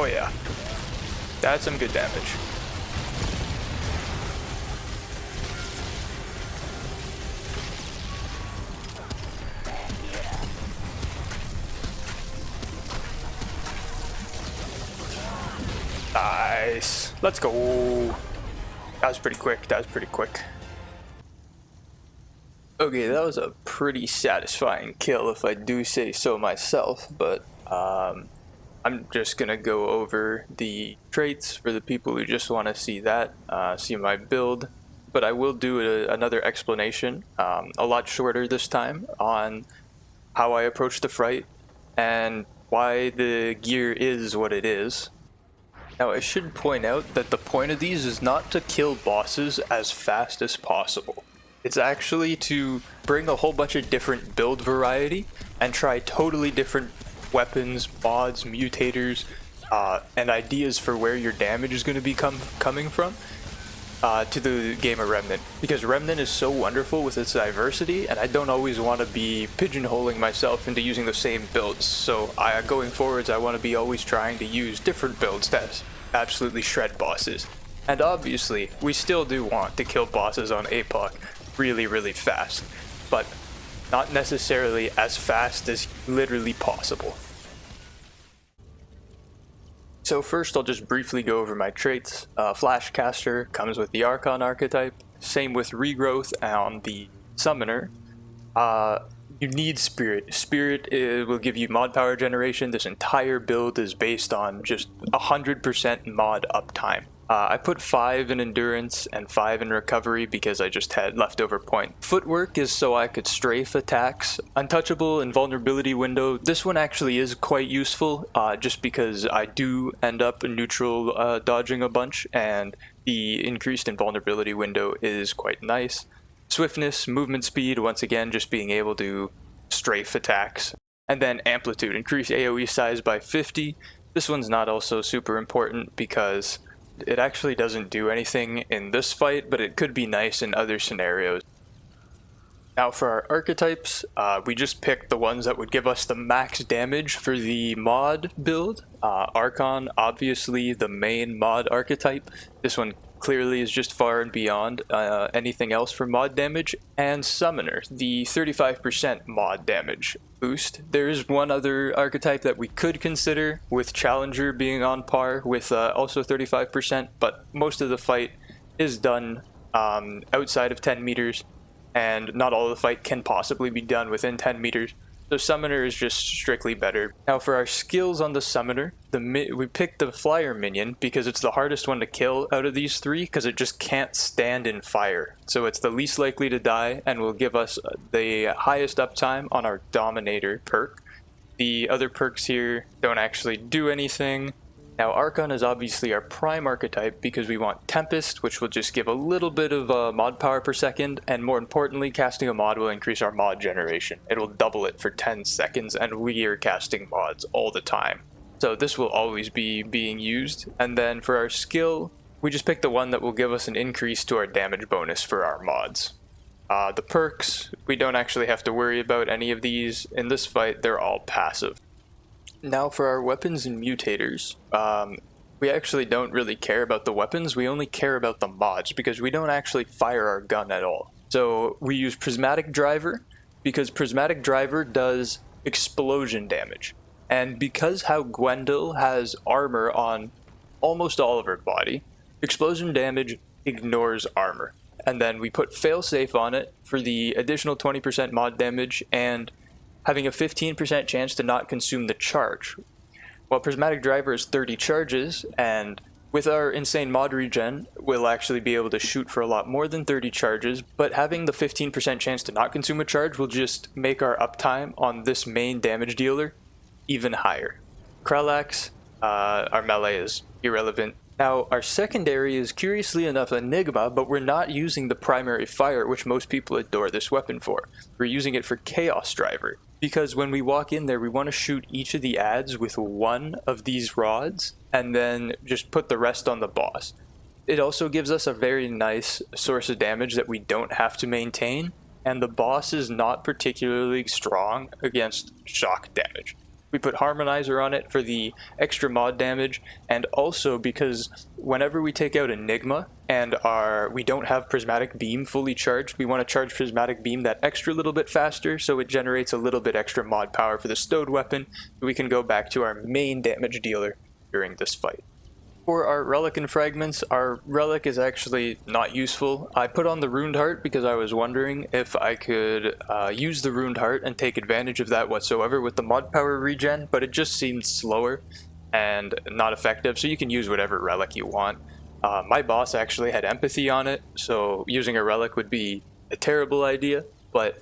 Oh yeah, that's some good damage. Nice. Let's go. That was pretty quick. That was pretty quick. Okay, that was a pretty satisfying kill if I do say so myself, but I'm just gonna go over the traits for the people who just want to see that, see my build, but I will do another explanation, a lot shorter this time, on how I approach the fight and why the gear is what it is. Now I should point out that the point of these is not to kill bosses as fast as possible. It's actually to bring a whole bunch of different build variety and try totally different weapons, mods, mutators, and ideas for where your damage is going to be coming from to the game of Remnant. Because Remnant is so wonderful with its diversity, and I don't always want to be pigeonholing myself into using the same builds. So going forwards, I want to be always trying to use different builds to absolutely shred bosses. And obviously, we still do want to kill bosses on APOC really, really fast, but not necessarily as fast as literally possible. So first I'll just briefly go over my traits. Flashcaster comes with the Archon archetype, same with Regrowth on the Summoner. You need Spirit. Spirit will give you mod power generation. This entire build is based on just 100% mod uptime. I put 5 in endurance and 5 in recovery because I just had leftover point. Footwork is so I could strafe attacks. Untouchable and vulnerability window. This one actually is quite useful just because I do end up neutral dodging a bunch, and the increased invulnerability window is quite nice. Swiftness, movement speed, once again just being able to strafe attacks. And then amplitude, increase AoE size by 50. This one's not also super important because it actually doesn't do anything in this fight, but it could be nice in other scenarios. Now for our archetypes, we just picked the ones that would give us the max damage for the mod build. Archon, obviously the main mod archetype. This one clearly is just far and beyond anything else for mod damage. And Summoner, the 35% mod damage boost. There's one other archetype that we could consider, with Challenger being on par with also 35%, but most of the fight is done outside of 10 meters, and not all of the fight can possibly be done within 10 meters. So Summoner is just strictly better. Now for our skills on the Summoner, we picked the Flyer minion because it's the hardest one to kill out of these three because it just can't stand in fire. So it's the least likely to die and will give us the highest uptime on our Dominator perk. The other perks here don't actually do anything. Now Archon is obviously our prime archetype because we want Tempest, which will just give a little bit of mod power per second, and more importantly, casting a mod will increase our mod generation. It will double it for 10 seconds, and we are casting mods all the time. So this will always be being used. And then for our skill, we just picked the one that will give us an increase to our damage bonus for our mods. The perks, we don't actually have to worry about any of these. In this fight, they're all passive. Now for our weapons and mutators, we actually don't really care about the weapons, we only care about the mods because we don't actually fire our gun at all. So we use Prismatic Driver because Prismatic Driver does explosion damage. And because how Gwendil has armor on almost all of her body, explosion damage ignores armor. And then we put Failsafe on it for the additional 20% mod damage and having a 15% chance to not consume the charge. While Prismatic Driver is 30 charges, and with our insane mod regen, we'll actually be able to shoot for a lot more than 30 charges, but having the 15% chance to not consume a charge will just make our uptime on this main damage dealer even higher. Krelax, our melee is irrelevant. Now, our secondary is curiously enough Enigma, but we're not using the primary fire, which most people adore this weapon for. We're using it for Chaos Driver. Because when we walk in there, we want to shoot each of the adds with one of these rods, and then just put the rest on the boss. It also gives us a very nice source of damage that we don't have to maintain, and the boss is not particularly strong against shock damage. We put Harmonizer on it for the extra mod damage, and also because whenever we take out Enigma and we don't have Prismatic Beam fully charged, we want to charge Prismatic Beam that extra little bit faster, so it generates a little bit extra mod power for the stowed weapon, so we can go back to our main damage dealer during this fight. For our Relic and Fragments, our Relic is actually not useful. I put on the Runed Heart because I was wondering if I could use the Runed Heart and take advantage of that whatsoever with the mod power regen, but it just seemed slower and not effective, so you can use whatever Relic you want. My boss actually had Empathy on it, so using a Relic would be a terrible idea, but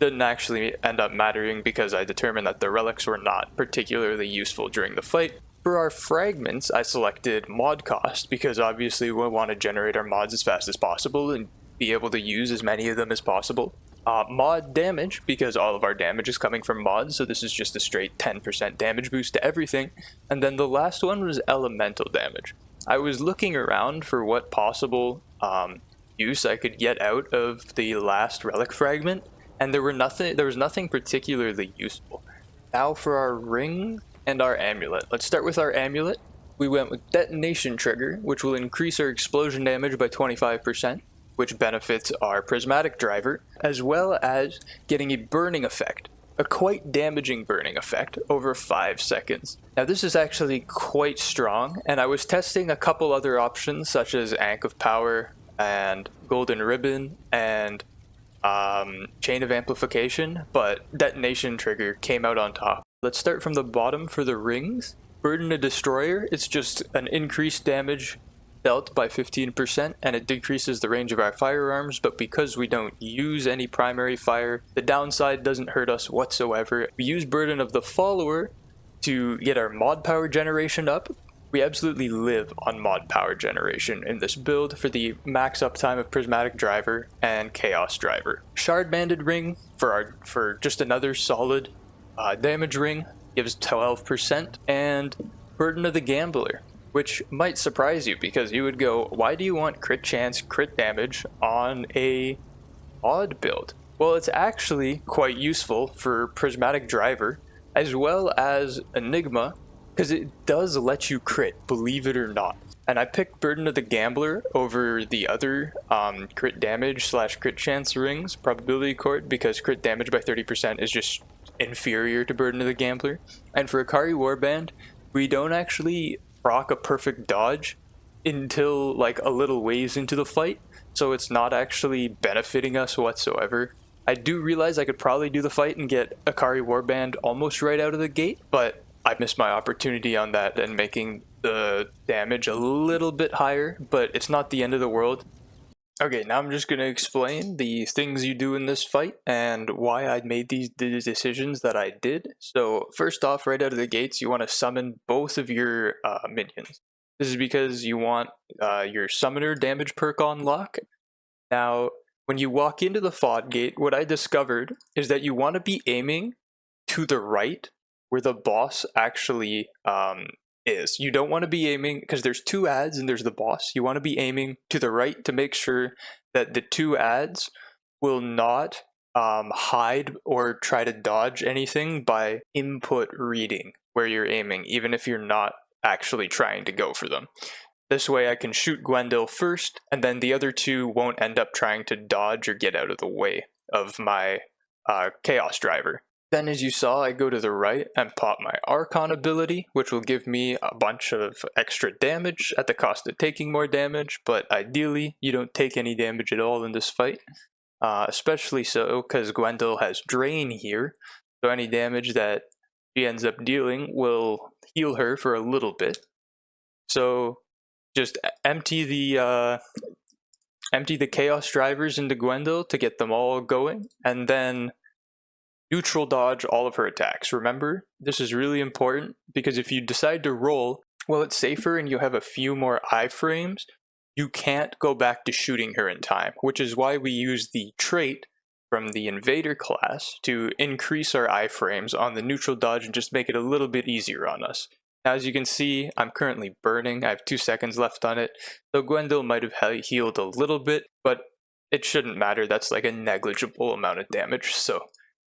didn't actually end up mattering because I determined that the Relics were not particularly useful during the fight. For our fragments, I selected mod cost because obviously we want to generate our mods as fast as possible and be able to use as many of them as possible. Mod damage, because all of our damage is coming from mods, so this is just a straight 10% damage boost to everything. And then the last one was elemental damage. I was looking around for what possible use I could get out of the last relic fragment, and there was nothing particularly useful. Now for our ring and our amulet. Let's start with our amulet. We went with Detonation Trigger, which will increase our explosion damage by 25%, which benefits our Prismatic Driver, as well as getting a burning effect, a quite damaging burning effect over 5 seconds. Now this is actually quite strong, and I was testing a couple other options such as Ankh of Power and Golden Ribbon and Chain of Amplification, but Detonation Trigger came out on top. Let's start from the bottom for the rings. Burden a Destroyer, it's just an increased damage dealt by 15%, and it decreases the range of our firearms, but because we don't use any primary fire, the downside doesn't hurt us whatsoever. We use Burden of the Follower to get our mod power generation up. We absolutely live on mod power generation in this build for the max uptime of Prismatic Driver and Chaos Driver. Shard Banded Ring for just another solid damage ring, gives 12%, and Burden of the Gambler, which might surprise you because you would go, why do you want crit chance, crit damage on a mod build? Well, it's actually quite useful for Prismatic Driver as well as Enigma, because it does let you crit, believe it or not. And I picked Burden of the Gambler over the other crit damage / crit chance rings, Probability Court, because crit damage by 30% is just inferior to Burden of the Gambler. And for Akari Warband, we don't actually proc a perfect dodge until like a little ways into the fight, so it's not actually benefiting us whatsoever. I do realize I could probably do the fight and get Akari Warband almost right out of the gate, but I missed my opportunity on that and making the damage a little bit higher, but it's not the end of the world. Okay, now I'm just going to explain the things you do in this fight and why I made the decisions that I did. So first off, right out of the gates, you want to summon both of your minions. This is because you want your summoner damage perk on lock. Now, when you walk into the FOD gate, what I discovered is that you want to be aiming to the right where the boss actually is. You don't want to be aiming, because there's 2 ads and there's the boss. You want to be aiming to the right to make sure that the 2 ads will not hide or try to dodge anything by input reading where you're aiming, even if you're not actually trying to go for them. This way I can shoot Gwendil first, and then the other 2 won't end up trying to dodge or get out of the way of my Chaos Driver. Then, as you saw, I go to the right and pop my Archon ability, which will give me a bunch of extra damage at the cost of taking more damage, but ideally you don't take any damage at all in this fight, especially so because Gwendil has Drain here, so any damage that she ends up dealing will heal her for a little bit. So just empty the Chaos Drivers into Gwendil to get them all going, and then neutral dodge all of her attacks. Remember, this is really important because if you decide to roll, well, it's safer and you have a few more iframes, you can't go back to shooting her in time, which is why we use the trait from the Invader class to increase our iframes on the neutral dodge and just make it a little bit easier on us. Now, as you can see, I'm currently burning. I have 2 seconds left on it, so Gwendil might have healed a little bit, but it shouldn't matter. That's like a negligible amount of damage, so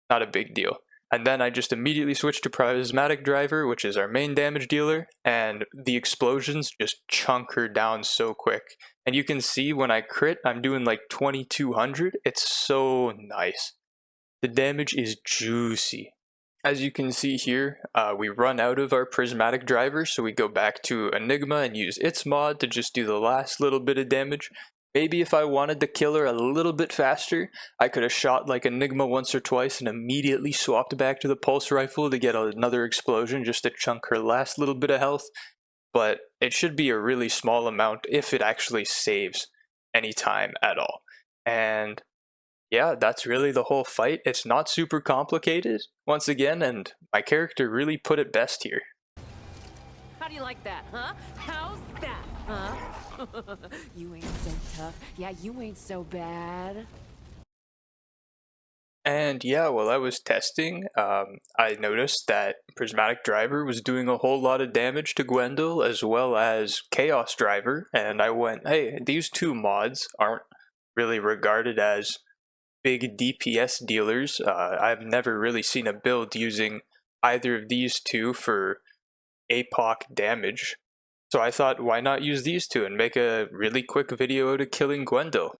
not a big deal. And then I just immediately switched to Prismatic Driver, which is our main damage dealer, and the explosions just chunk her down so quick. And you can see when I crit, I'm doing like 2200. It's so nice. The damage is juicy. As you can see here, we run out of our Prismatic Driver, so we go back to Enigma and use its mod to just do the last little bit of damage. Maybe if I wanted to kill her a little bit faster, I could have shot like Enigma once or twice and immediately swapped back to the pulse rifle to get another explosion just to chunk her last little bit of health. But it should be a really small amount if it actually saves any time at all. And yeah, that's really the whole fight. It's not super complicated, once again, and my character really put it best here. How do you like that, huh? How's that, huh? You ain't so tough. Yeah, you ain't so bad. And yeah, while I was testing, I noticed that Prismatic Driver was doing a whole lot of damage to Gwendil as well as Chaos Driver, and I went, hey, these two mods aren't really regarded as big DPS dealers. I've never really seen a build using either of these two for APOC damage. So I thought, why not use these two and make a really quick video out of killing Gwendil?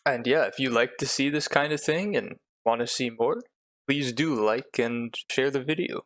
And yeah, if you like to see this kind of thing and want to see more, please do like and share the video.